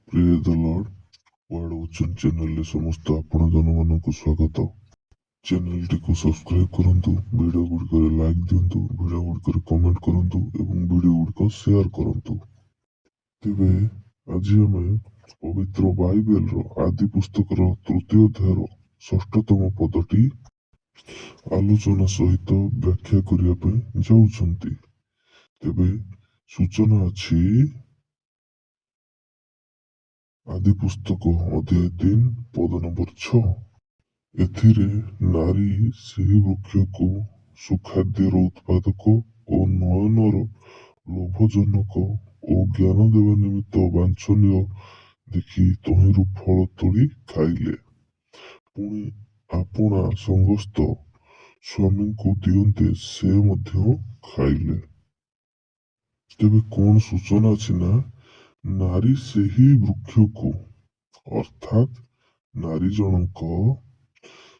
ପ୍ରିୟ ଦ Lord ward ଓଜନ ଚ୍ୟାନେଲରେ ସମସ୍ତ ଆପଣ ଜନମାନଙ୍କୁ ସ୍ୱାଗତ। ଚ୍ୟାନେଲଟିକୁ ସବସ୍କ୍ରାଇବ କରନ୍ତୁ, ଭିଡ଼ିଓ ଗୁଡ଼ିକରେ ଲାଇକ୍ ଦିଅନ୍ତୁ, ଭିଡ଼ିଓ ଗୁଡ଼ିକରେ କମେଣ୍ଟ କରନ୍ତୁ ଏବଂ ଭିଡ଼ିଓ ଗୁଡ଼ିକ ସେୟାର କରନ୍ତୁ। ତେବେ ଆଜି ଆମେ ପବିତ୍ର ବାଇବେଲର ଆଦି ପୁସ୍ତକର ତୃତୀୟ ଅଧ୍ୟାୟର ଷଷ୍ଠତମ ପଦଟି ଆଲୋଚନା ସହିତ ବ୍ୟାଖ୍ୟା କରିବା ପାଇଁ ଯାଉଛନ୍ତି। ତେବେ ସୂଚନା ଅଛି ଆଦି ପୁସ୍ତକ ଅଧ୍ୟାୟ 3 ପଦ ନମ୍ବର 6। ଏଥିରେ ନାରୀ ସେହି ବୃକ୍ଷକୁ ସୁଖାଦ୍ୟର ଉତ୍ପାଦକ ଓ ନୟନର ଲୋଭଜନକ ଓ ଜ୍ଞାନ ଦେବା ନିମିତ୍ତ ବାଞ୍ଛନୀୟ ଦେଖି ତହିଁରୁ ଫଳ ତୋଳି ଖାଇଲେ, ପୁଣି ଆପଣା ସମସ୍ତ ସ୍ୱାମୀଙ୍କୁ ଦିଅନ୍ତେ ସେ ମଧ୍ୟ ଖାଇଲେ। ତେବେ କଣ ସୂଚନା ଅଛି ନା ନାରୀ ସେହି ବୃକ୍ଷକୁ ଅର୍ଥାତ୍ ନାରୀ ଜଣଙ୍କ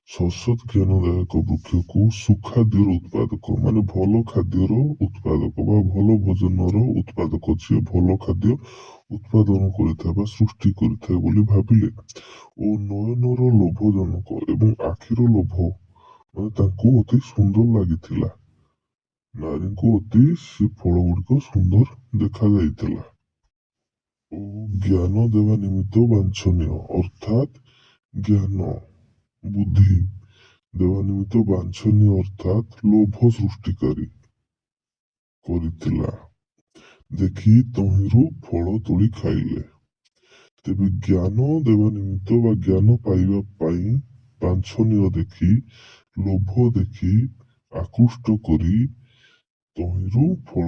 ସସତ୍ ଜ୍ଞାନଦାୟକ ବୃକ୍ଷକୁ ସୁଖାଦ୍ୟର ଉତ୍ପାଦକ ମାନେ ଭଲ ଖାଦ୍ୟର ଉତ୍ପାଦକ ବା ଭଲ ଭୋଜନର ଉତ୍ପାଦକ, ଯିଏ ଭଲ ଖାଦ୍ୟ ଉତ୍ପାଦନ କରିଥାଏ ବା ସୃଷ୍ଟି କରିଥାଏ ବୋଲି ଭାବିଲେ ଓ ନୟନର ଲୋଭଜନକ ଏବଂ ଆଖିର ଲୋଭ ମାନେ ତାଙ୍କୁ ଅତି ସୁନ୍ଦର ଲାଗିଥିଲା। ନାରୀଙ୍କୁ ଅତି ସେ ଫଳ ଗୁଡ଼ିକ ସୁନ୍ଦର ଦେଖାଯାଇଥିଲା ଓ ଜ୍ଞାନ ଦେବା ନିମିତ୍ତ ବାଞ୍ଛନୀୟ ଅର୍ଥାତ୍ ଜ୍ଞାନ ବୁଦ୍ଧି ଦେବା ନିମିତ୍ତ ବାଞ୍ଛନୀୟ ଅର୍ଥାତ୍ ଲୋଭ ସୃଷ୍ଟିକାରୀ କରିଥିଲା ଦେଖି ତହିଁରୁ ଫଳ ତୋଳି ଖାଇଲେ। ତେବେ ଜ୍ଞାନ ଦେବା ନିମିତ୍ତ ବା ଜ୍ଞାନ ପାଇବା ପାଇଁ ବାଞ୍ଛନୀୟ ଦେଖି ଲୋଭ ଦେଖି ଆକୃଷ୍ଟ କରି ତହିଁରୁ ଫଳ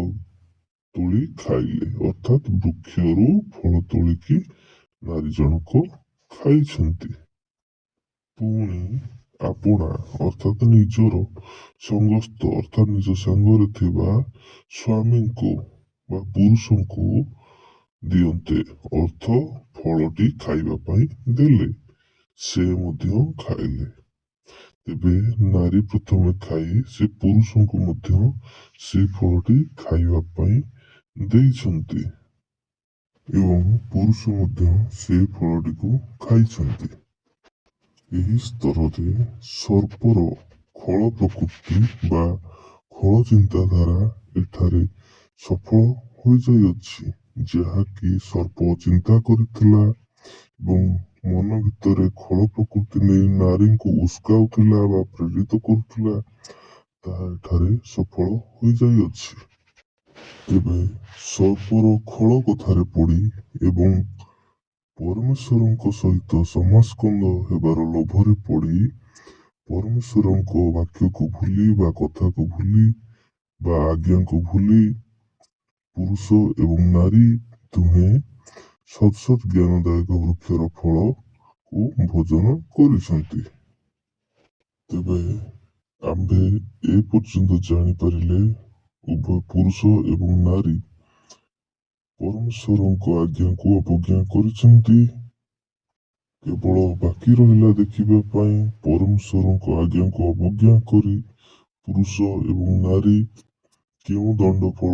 ତୋଳି ଖାଇଲେ ଅର୍ଥାତ୍ ବୃକ୍ଷରୁ ଫଳ ତୋଳିକି ନାରୀ ଜଣକ ଖାଇଛନ୍ତି। ପୁଣି ଆପଣା ଅର୍ଥାତ୍ ନିଜର ସମସ୍ତ ଅର୍ଥାତ୍ ନିଜ ସାଙ୍ଗରେ ଥିବା ସ୍ୱାମୀଙ୍କୁ ବା ପୁରୁଷଙ୍କୁ ଦିଅନ୍ତେ ଅର୍ଥ ଫଳଟି ଖାଇବା ପାଇଁ ଦେଲେ, ସେ ମଧ୍ୟ ଖାଇଲେ। ତେବେ ନାରୀ ପ୍ରଥମେ ଖାଇ ସେ ପୁରୁଷଙ୍କୁ ମଧ୍ୟ ସେ ଫଳଟି ଖାଇବା ପାଇଁ ଦେଇଛନ୍ତି ଏବଂ ପୁରୁଷ ମଧ୍ୟ ସେ ଫଳଟିକୁ ଖାଇଛନ୍ତି। ଏହି ସ୍ତରରେ ସର୍ପର ଖଳ ପ୍ରକୃତି ବା ଖଳ ଚିନ୍ତାଧାରା ଏଠାରେ ସଫଳ ହୋଇଯାଇଅଛି, ଯାହାକି ସର୍ପ ଚିନ୍ତା କରିଥିଲା ଏବଂ ମନ ଭିତରେ ଖଳ ପ୍ରକୃତି ନେଇ ନାରୀଙ୍କୁ ଉସ୍କାଉଥିଲା ବା ପ୍ରେରିତ କରୁଥିଲା, ତାହା ଏଠାରେ ସଫଳ ହୋଇଯାଇଅଛି। ତେବେ ସର୍ପର ଖଳ କଥାରେ ପଡ଼ି ଏବଂ ପରମେଶ୍ୱରଙ୍କ ସହିତ ସମାସ୍କନ୍ଦ ହେବାର ଲୋଭରେ ପଡ଼ି ପରମେଶ୍ୱରଙ୍କ ବାକ୍ୟକୁ ଭୁଲି ବା କଥାକୁ ଭୁଲି ବା ଆଜ୍ଞାକୁ ଭୁଲି ପୁରୁଷ ଏବଂ ନାରୀ ଦୁହେଁ ସତ୍ ଜ୍ଞାନଦାୟକ ବୃକ୍ଷର ଫଳକୁ ଭୋଜନ କରିଛନ୍ତି। ତେବେ ଆମ୍ଭେ ଏ ପର୍ଯ୍ୟନ୍ତ ଜାଣିପାରିଲେ ଉଭୟ ପୁରୁଷ ଏବଂ ନାରୀ ପରମେଶ୍ୱରଙ୍କ ଆଜ୍ଞାକୁ ଅବଜ୍ଞା କରିଛନ୍ତି। କେବଳ ବାକି ରହିଲା ଦେଖିବା ପାଇଁ ପରମେଶ୍ୱରଙ୍କ ଆଜ୍ଞାକୁ ଅବଜ୍ଞା କରି ପୁରୁଷ ଏବଂ ନାରୀ କେଉଁ ଦଣ୍ଡ ଫଳ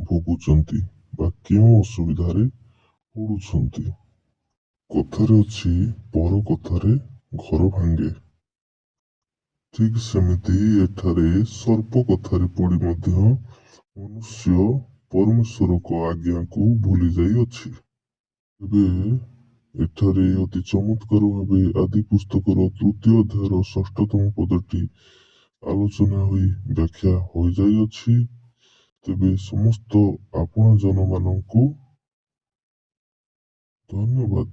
ଭୋଗୁଛନ୍ତି ବା କେଉଁ ଅସୁବିଧାରେ ପଡୁଛନ୍ତି। କଥାରେ ଅଛି ପର କଥାରେ ଘର ଭାଙ୍ଗେ, ଠିକ୍ ସେମିତି ଏଠାରେ ସର୍ପ କଥାରେ ପଡ଼ି ମଧ୍ୟ ମନୁଷ୍ୟ ପରମେଶ୍ୱରଙ୍କ ଆଜ୍ଞାକୁ ଭୁଲି ଯାଇଅଛି। ଏବେ ଏଠାରେ ଅତି ଚମତ୍କାର ଭାବେ ଆଦି ପୁସ୍ତକର ତୃତୀୟ ଅଧ୍ୟାୟର ଷଷ୍ଠତମ ପଦଟି ଆଲୋଚନା ହୋଇ ବ୍ୟାଖ୍ୟା ହୋଇଯାଇଅଛି। ତେବେ ସମସ୍ତ ଆପଣ ଜନମାନଙ୍କୁ ଧନ୍ୟବାଦ।